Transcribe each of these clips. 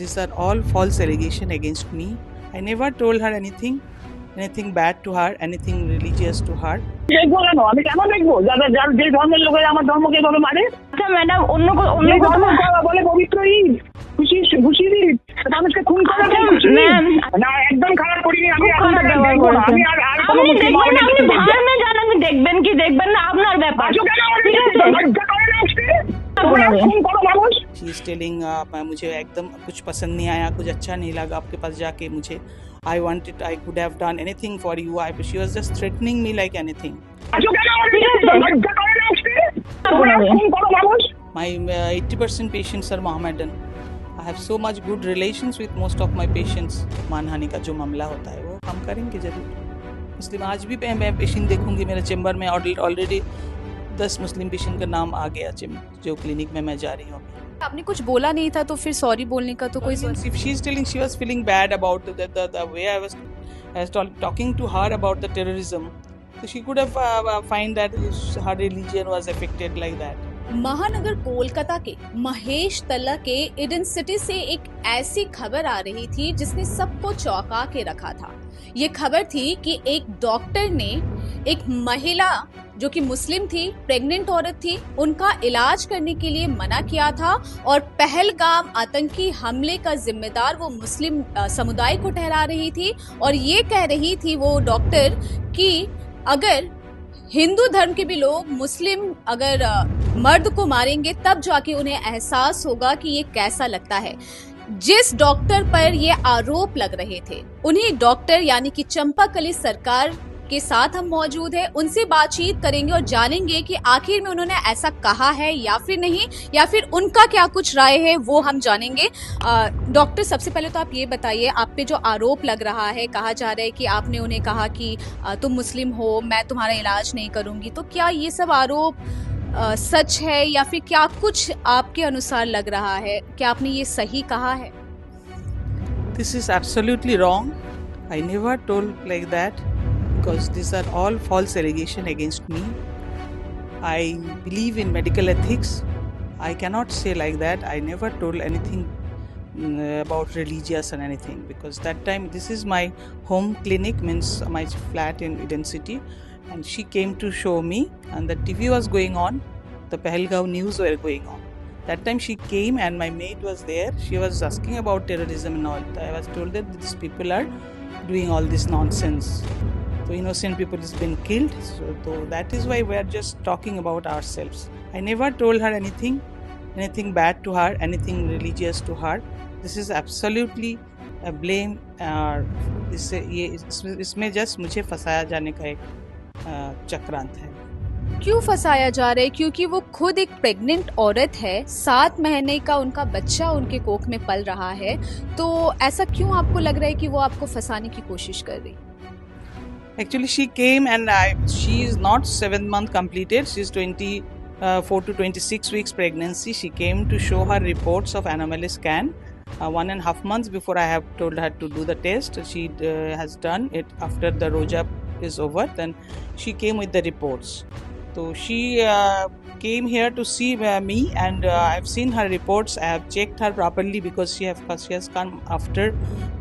these are all false allegations against me. I never told her anything bad to her, anything religious to her. দেখবো কেন? আমি কেন দেখবো? যারা যার যে ধর্মের লোকেরা আমার ধর্মকে এভাবে মানে, আচ্ছা ম্যাডাম, অন্য যে ধর্ম ধর্ম বলে পবিত্র ঈদ, খুশি ঈদ, মানুষকে খুন করে আচ্ছা, খুশি ঈদ। ম্যাম। না, একদম খারাপ করিনি আমি। খুব এখন খারাপ থেকে ব্যবহার দেখবো না। করেছেন। আমি আর কোনো আপনি মুসলিম দেখবেন না, আপনি দেখবো না। ধর্মে যান, আপনি দেখবেন কি দেখবেন না আপনার ব্যাপার। আজও কেন আমার ঠিক বিরুদ্ধে আছে? লজ্জা করে না আজকে? তোমরা খুন করো মানুষ। She is telling मुझे एकदम कुछ पसंद नहीं आया, कुछ अच्छा नहीं लगा आपके पास जाके मुझे. I wanted, I could have done anything for you. She was just threatening me like anything. আজও কেন আমার বিরুদ্ধে লজ্জা করে না আজকে? তোমরা খুন করো মানুষ। My 80% patients are Mohammedan. I have so much good relations with most of my patients. मानहानि का जो मामला होता है वो हम करेंगे जरूर. मुस्लिम आज भी मैं पेशेंट देखूंगी मेरे चेंबर में ऑलरेडी 10 मुस्लिम पेशेंट का नाम आ गया जो क्लिनिक में मैं जा रही हूँ. आपने कुछ बोला नहीं था तो फिर सॉरी बोलने का तो कोई If she is telling she was feeling bad about the way I was talking to her about the terrorism, so she could have find that her religion was affected like that. महानगर कोलकाता के महेश तल्ला के Eden city से एक ऐसी खबर आ रही थी जिसने सबको चौंका के रखा था। ये खबर थी कि एक डॉक्टर ने एक महिला जो कि मुस्लिम थी, प्रेग्नेंट औरत थी, उनका इलाज करने के लिए मना किया था और पहलगाम आतंकी हमले का जिम्मेदार वो मुस्लिम समुदाय को ठहरा रही थी और ये कह रही थी वो डॉक्टर कि अगर हिंदू धर्म के भी लोग मुस्लिम अगर मर्द को मारेंगे तब जाके उन्हें एहसास होगा कि ये कैसा लगता है। जिस डॉक्टर पर ये आरोप लग रहे थे उन्हीं डॉक्टर यानी कि चंपाकली सरकार के साथ हम मौजूद हैं, उनसे बातचीत करेंगे और जानेंगे कि आखिर में उन्होंने ऐसा कहा है या फिर नहीं, या फिर उनका क्या कुछ राय है वो हम जानेंगे। डॉक्टर, सबसे पहले तो आप ये बताइए, आप पे जो आरोप लग रहा है, कहा जा रहा है कि आपने उन्हें कहा कि तुम मुस्लिम हो, मैं तुम्हारा इलाज नहीं करूंगी, तो क्या ये सब आरोप सच है या फिर क्या कुछ आपके अनुसार लग रहा है? क्या आपने ये सही कहा है? This is absolutely wrong. I never told like that because these are all false allegations against me. I believe in medical ethics. I cannot say like that. I never told anything about religious or anything because that time this is my home clinic, means my flat in Eden City, and she came to show me and the TV was going on, the Pahalgaon news were going on. That time she came and my maid was there. She was asking about terrorism and all. I was told that these people are doing all this nonsense. So innocent people has been killed. So that is why we are just talking about ourselves. I never told her anything bad to her, anything religious to her. This is absolutely a blame. इसमें just मुझे फंसाया जाने का एक चक्रांत है। क्यों फंसाया जा रहा है? क्योंकि वो खुद एक प्रेग्नेंट औरत है, 7 महीने का उनका बच्चा उनके कोख में पल रहा है, तो ऐसा क्यों आपको लग रहा है कि वो आपको फंसाने की कोशिश कर रही? Actually, she came and she is not 7 months completed. She is 24 to 26 weeks pregnancy. She came to show her reports of anomaly scan. 1.5 months before I have told her to do the test. She has done it after the Roja is over. Then she came with the reports. So she came here to see me and I have seen her reports. I have checked her properly because she has come after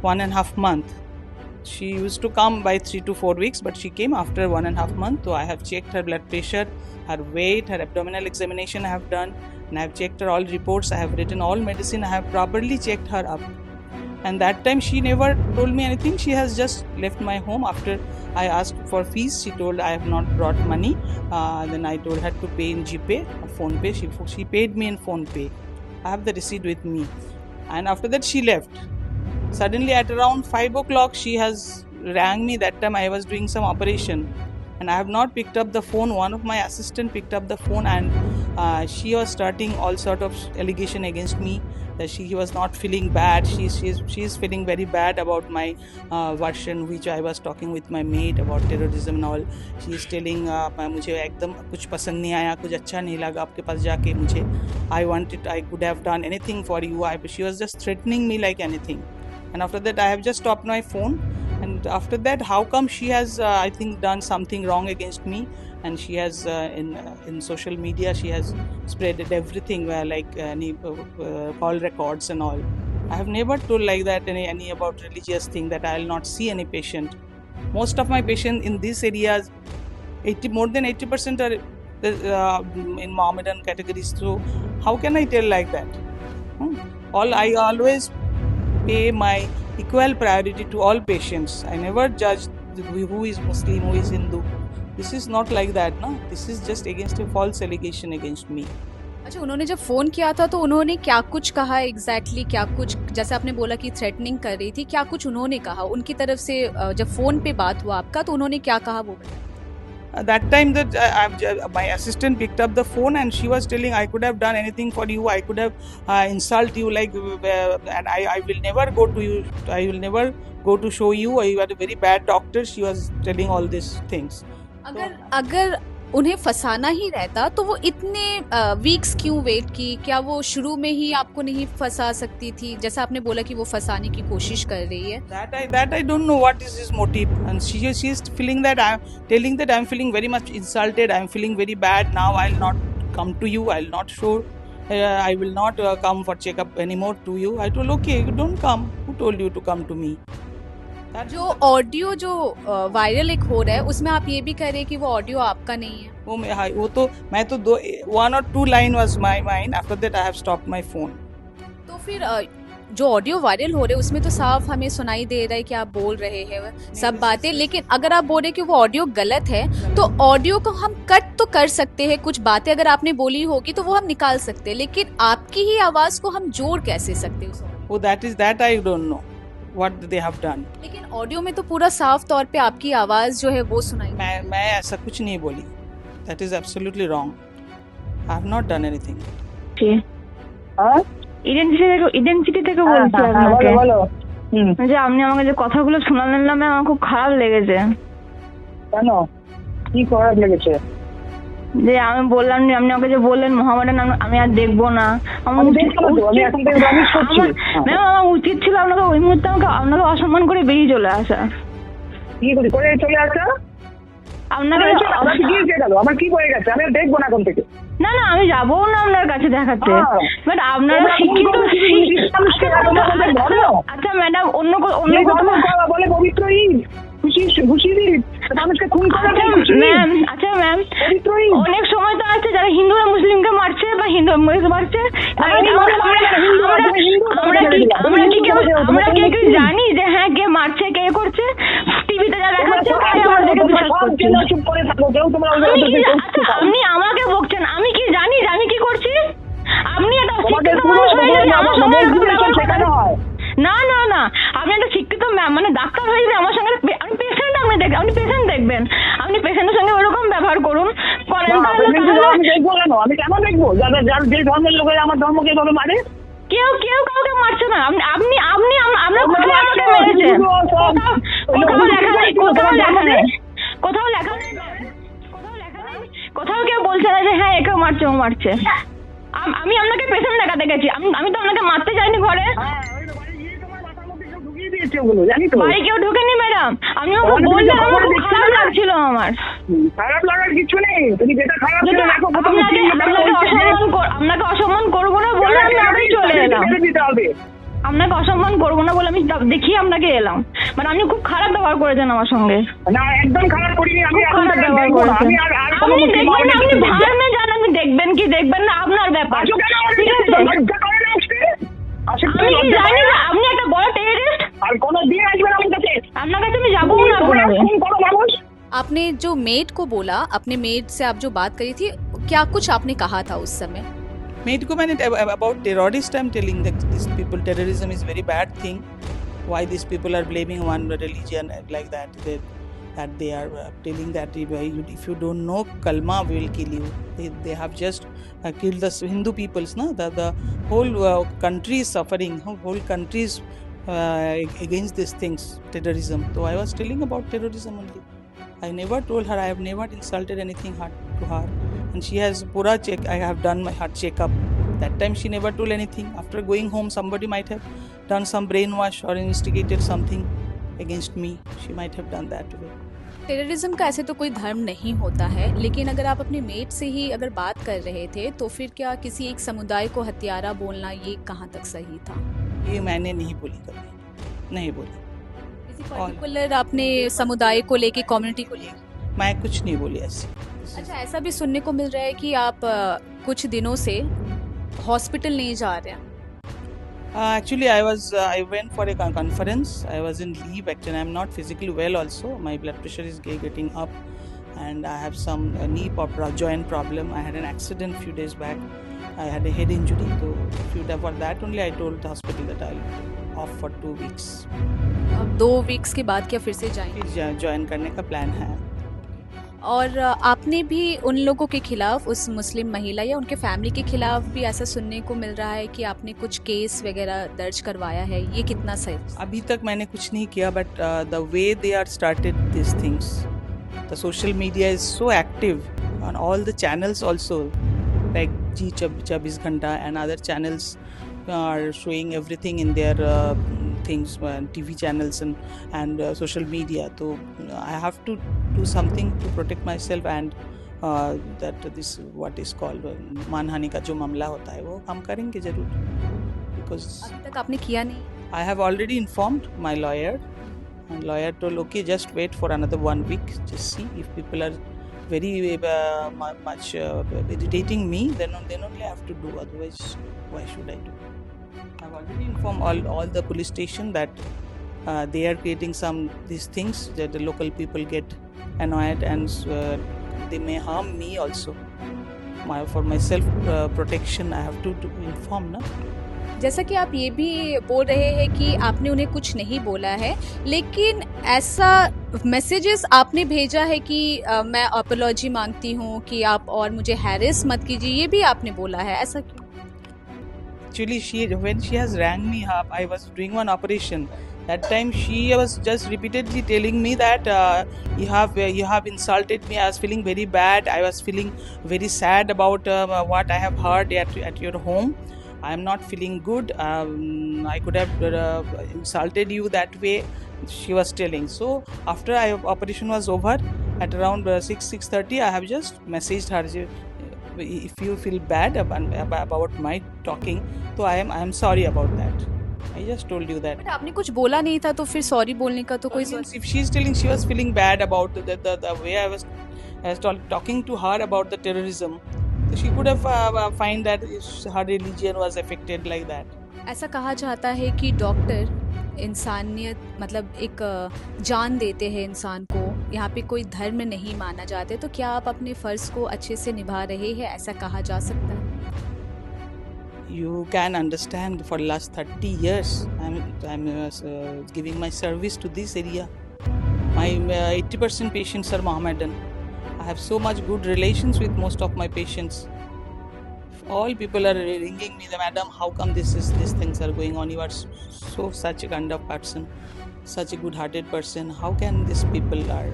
1.5 months. She used to come by 3 to 4 weeks, but she came after 1.5 months. So I have checked her blood pressure, her weight, her abdominal examination I have done, and I have checked her all reports. I have written all medicine. I have properly checked her up. And that time she never told me anything. She has just left my home after I asked for fees. She told I have not brought money. Then I told her to pay in GPay or PhonePe. She paid me in PhonePe. I have the receipt with me. And after that she left. Suddenly at around 5 o'clock she has rang me. That time I was doing some operation and I have not picked up the phone. One of my assistant picked up the phone and she was starting all sort of allegation against me that she was not feeling bad. She is feeling very bad about my version which I was talking with my maid about terrorism and all. She is telling मुझे एकदम कुछ पसंद नहीं आया, कुछ अच्छा नहीं लगा आपके पास जाके मुझे. I could have done anything for you. She was just threatening me like anything. And after that I have just stopped my phone. And after that, how come she has I think done something wrong against me, and she has in social media she has spreaded everything like call records and all. I have never told like that any about religious thing that I will not see any patient. Most of my patients in these areas, more than 80% are in Mohammedan categories. So how can I tell like that? I always pay my equal priority to all patients. I never judge who is Muslim, who is Hindu. This is not like that, no. This is just against a false allegation against me. अच्छा, उन्होंने जब phone किया था तो उन्होंने क्या कुछ कहा एग्जैक्टली क्या कुछ, जैसे आपने बोला कि थ्रेटनिंग कर रही थी, क्या कुछ उन्होंने कहा उनकी तरफ से? जब फोन पे बात हुआ आपका तो उन्होंने क्या कहा वो बताइए। That time that my assistant picked up the phone and she was telling, I could have done anything for you, I could have insult you, like and I will never go to you, I will never go to show you, you are a very bad doctor. She was telling all these things. अगर उन्हें फंसाना ही रहता तो वो इतने weeks क्यों wait की? क्या वो शुरू में ही आपको नहीं फंसा सकती थी, जैसा आपने बोला कि वो फंसाने की कोशिश कर रही है? That I don't know what is his motive, and she is feeling that I am telling that I am feeling very much insulted, I am feeling very bad now. I will not come to you, I will not show, I will not come for checkup anymore to you. I told okay, you don't come. Who told you to come to me? जो audio जो viral एक हो रहा है उसमें आप ये भी कह रहे हैं कि वो ऑडियो आपका नहीं है? वो तो मैं तो 1 or 2 line was my mind. After that I have stopped my phone. तो फिर जो ऑडियो वायरल हो रहे हैं उसमें तो साफ हमें सुनाई दे रहा है कि आप बोल रहे हैं सब बातें, लेकिन अगर आप बोल रहे हैं कि वो ऑडियो गलत है तो ऑडियो को हम कट तो कर सकते हैं, कुछ बातें अगर आपने बोली होगी तो वो हम निकाल सकते हैं, लेकिन आपकी ही आवाज को हम जोड़ कैसे सकते हैं? वो that I don't know what they have done. लेकिन ऑडियो में तो पूरा साफ तौर पे आपकी आवाज जो है वो सुनाई। मैं ऐसा कुछ नहीं बोली. That is absolutely wrong. I have not done anything. ইডেন্সিটি থেকে বলছি আপনাকে, যে আপনি আমাকে যে কথাগুলো শোনালেন না ম্যাম, আমার খুব খারাপ লেগেছে। কেন? কি খারাপ লেগেছে? যে আমি বললাম, আপনি আমাকে যে বললেন মোহামেডান আমি আর দেখবো না, ম্যাম আমার উচিত ছিল আপনাকে ওই মুহূর্তে আপনাকে অসম্মান করে বেরিয়ে চলে আসা। কি করে চলে আসা? আপনাকে আমার কি হয়ে গেছে? আমি দেখবো না এখন থেকে। না আমি যাবো না আপনার কাছে দেখাতে, বাট আপনারা শিক্ষিত। আচ্ছা ম্যাডাম, অন্য কথা বলে পবিত্র ঈদ, খুশি ঈদ, মানুষকে খুন করা। ম্যাম আচ্ছা ম্যাম, অনেক সময় তো আছে যারা হিন্দুরা মুসলিমকে মারছে বা হিন্দু মারছে, আমরা কি কেউ জানি যে হ্যাঁ কে মারছে কে করছে? টিভিতে যা দেখাচ্ছে চুপ করে থাকো, কেউ তোমরা। আপনি আমাকে বকছেন, আমি কি জানি যে আমি কি করছি? আপনি একটা শিক্ষিত মানুষ হয়ে যদি আমার সঙ্গে শেখানো হয়। না আপনি একটা শিক্ষিত মানে ডাক্তার হয়ে যদি আমার সঙ্গে, আপনি পেশেন্ট, আপনি পেশেন্ট দেখবেন, আপনি পেশেন্টের সঙ্গে ওরকম ব্যবহার করেন। আমি কেন দেখবো? যার যে ধর্মের লোকেরা আমার ধর্মকে এভাবে মারে। কেউ কাউকে মারছে না। আপনি আমরা কোথাও আমাকে মেরেছেন? কোথাও লেখা নেই, কোথাও কেউ বলছে না যে হ্যাঁ একেও মারছে ও মারছে। আমি আপনাকে পেশেন্ট দেখাতে গেছি, আমি তো আপনাকে মারতে যাইনি ঘরে। বাড়ি কেউ ঢুকেনি ম্যাডাম, আমি ওকে বললাম, আমার খুব খারাপ লাগছিল। আমার খারাপ লাগার কিছু নেই, তুমি যেটা খারাপ আপনাকে অসম্মান করবো না বলে আমি আগে চলে এলাম। আপনাকে অসম্মান করবো না বলে আমি দেখিয়ে আপনাকে এলাম, মানে আপনি খুব খারাপ ব্যবহার করেছেন আমার সঙ্গে। না একদম খারাপ করিনি, আমি খারাপ ব্যবহার করেছেন। আপনি দেখবেন না, আপনি ভার্মে যান, আপনি দেখবেন কি দেখবেন না আপনার ব্যাপার, ঠিক আছে? আমি কি জানি না আপনি একটা বড় টেররিস্ট? আর কোনো দিন আসবেন আমার কাছে, আপনার কাছে আমি যাবো না কোনোদিন। आपने जो मेड को बोला, अपने मेड से आप जो बात करी थी, क्या कुछ आपने कहा था उस समय? Maid को मैंने about terrorist, I'm telling that these people, terrorism is very bad thing. Why these people are blaming one religion like that? That they are telling that if you don't know kalma, we will kill you. They have just killed the Hindu peoples. Na? The whole country is suffering. Whole country is against these things, terrorism. So I was telling about terrorism only. I never told her, I have never insulted anything hard to her. And she has pura check, I have done my heart checkup. That time she never told anything. After going home, somebody might have done some brainwash or instigated something against me. She might have done that way. Terrorism का ऐसे तो कोई धर्म नहीं होता है, लेकिन अगर आप अपने मेट से ही अगर बात कर रहे थे तो फिर क्या किसी एक समुदाय को हत्यारा बोलना ये कहाँ तक सही था? ये मैंने नहीं बोली, कभी नहीं बोली। किसी पर्टिकुलर अपने समुदाय को लेके, कम्युनिटी को लेके? मैं कुछ नहीं बोली ऐसी। अच्छा, ऐसा भी सुनने को मिल रहा है कि आप कुछ दिनों से हॉस्पिटल नहीं जा रहे हैं। Actually, I went for a conference. I was in leave. Actually, I'm not physically well. Also, my blood pressure is getting up, and I have some joint problem. I had an accident few days back. I had a head injury. So, for that only, I told the hospital that I'll be off for 2 weeks. अब 2 weeks के बाद क्या फिर से जाएंगे? फिर join करने का प्लान है। और आपने भी उन लोगों के खिलाफ, उस मुस्लिम महिला या उनके फैमिली के खिलाफ भी ऐसा सुनने को मिल रहा है कि आपने कुछ केस वगैरह दर्ज करवाया है, ये कितना सही? अभी तक मैंने कुछ नहीं किया, but the way they are started this things, the social media is so active on all the channels also, like Zee 24 Ghanta and other channels are showing everything in their things, TV channels and social media. So I have to do something to protect myself, and that this what is called मानहानि का जो मामला होता है वो हम करेंगे जरूर, because अभी तक आपने किया नहीं? I have already informed my lawyer, and lawyer told okay, just wait for another 1 week, just see if people are very much irritating me, then only I have to do, otherwise why should I do? I've already informed all the police station that they are creating these things that the local people get annoyed, and they may harm me also. For my self protection I have to inform na. जैसा कि आप ये भी बोल रहे हैं कि आपने उन्हें कुछ नहीं बोला है, लेकिन ऐसा मैसेजेस आपने भेजा है कि मैं अपॉलॉजी मांगती हूँ कि आप और मुझे हैरेस मत कीजिए, ये भी आपने बोला है, ऐसा क्यों? Actually, when she has rang me up, I was doing one operation. That time she was just repeatedly telling me that you have insulted me. I was feeling very bad. I was feeling very sad about what I have heard at your home. I am not feeling good. I could have insulted you that way, she was telling. So after operation was over, at around 6:30, I have just messaged her, if you feel bad about my talking, so I am sorry about that. I just told you that. But आपने कुछ बोला नहीं था, तो फिर sorry बोलने का तो कोई if she is telling she was feeling bad about the way I was talking to her about the terrorism, she could have find that her religion was affected like that. ऐसा कहा जाता है कि doctor इंसानियत, मतलब एक जान देते हैं इंसान को, यहाँ पे कोई धर्म नहीं माना जाते, तो क्या आप अपने फ़र्ज़ को अच्छे से निभा रहे हैं, ऐसा कहा जा सकता है? You can understand, for last 30 years I'm giving my service to this area. My 80% patients are Mohammedan. I have so much good relations with most of my patients. All people are ringing me, madam, how come these things are going on? You are such a kind of person, such a good-hearted person. How can these people are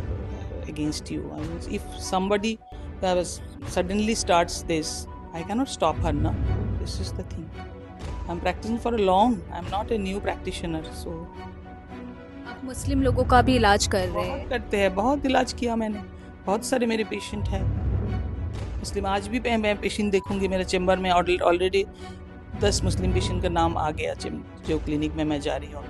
against you? I mean, if somebody suddenly starts this, I cannot stop her, no? This is the thing. I'm practicing for a long. I'm not a new practitioner, so. आप मुस्लिम लोगों का भी इलाज कर रहे हैं? करते हैं, बहुत इलाज किया मैंने, बहुत सारे मेरे पेशेंट हैं मुस्लिम। आज भी मैं पेशेंट देखूंगी मेरे चेम्बर में, ऑलरेडी 10 मुस्लिम पेशेंट का नाम आ गया जो क्लिनिक में मैं जा रही हूँ।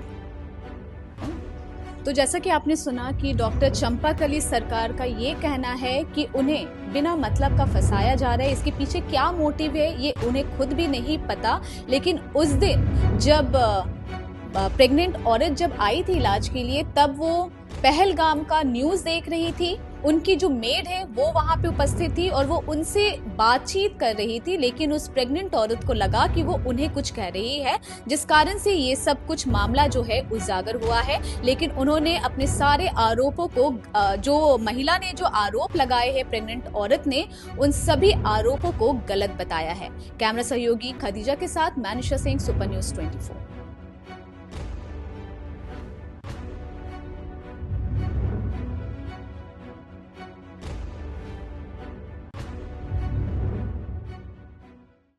तो जैसा कि आपने सुना कि डॉक्टर चंपाकली सरकार का ये कहना है कि उन्हें बिना मतलब का फंसाया जा रहा है, इसके पीछे क्या मोटिव है ये उन्हें खुद भी नहीं पता। लेकिन उस दिन जब प्रेग्नेंट औरत जब आई थी इलाज के लिए, तब वो पहलगाम का न्यूज़ देख रही थी, उनकी जो मेड है वो वहाँ पे उपस्थित थी और वो उनसे बातचीत कर रही थी, लेकिन उस प्रेग्नेंट औरत को लगा कि वो उन्हें कुछ कह रही है, जिस कारण से ये सब कुछ मामला जो है उजागर हुआ है। लेकिन उन्होंने अपने सारे आरोपों को, जो महिला ने जो आरोप लगाए हैं प्रेग्नेंट औरत ने, उन सभी आरोपों को गलत बताया है। कैमरा सहयोगी खदीजा के साथ मैं निशा सिंह, सुपर न्यूज़ 24।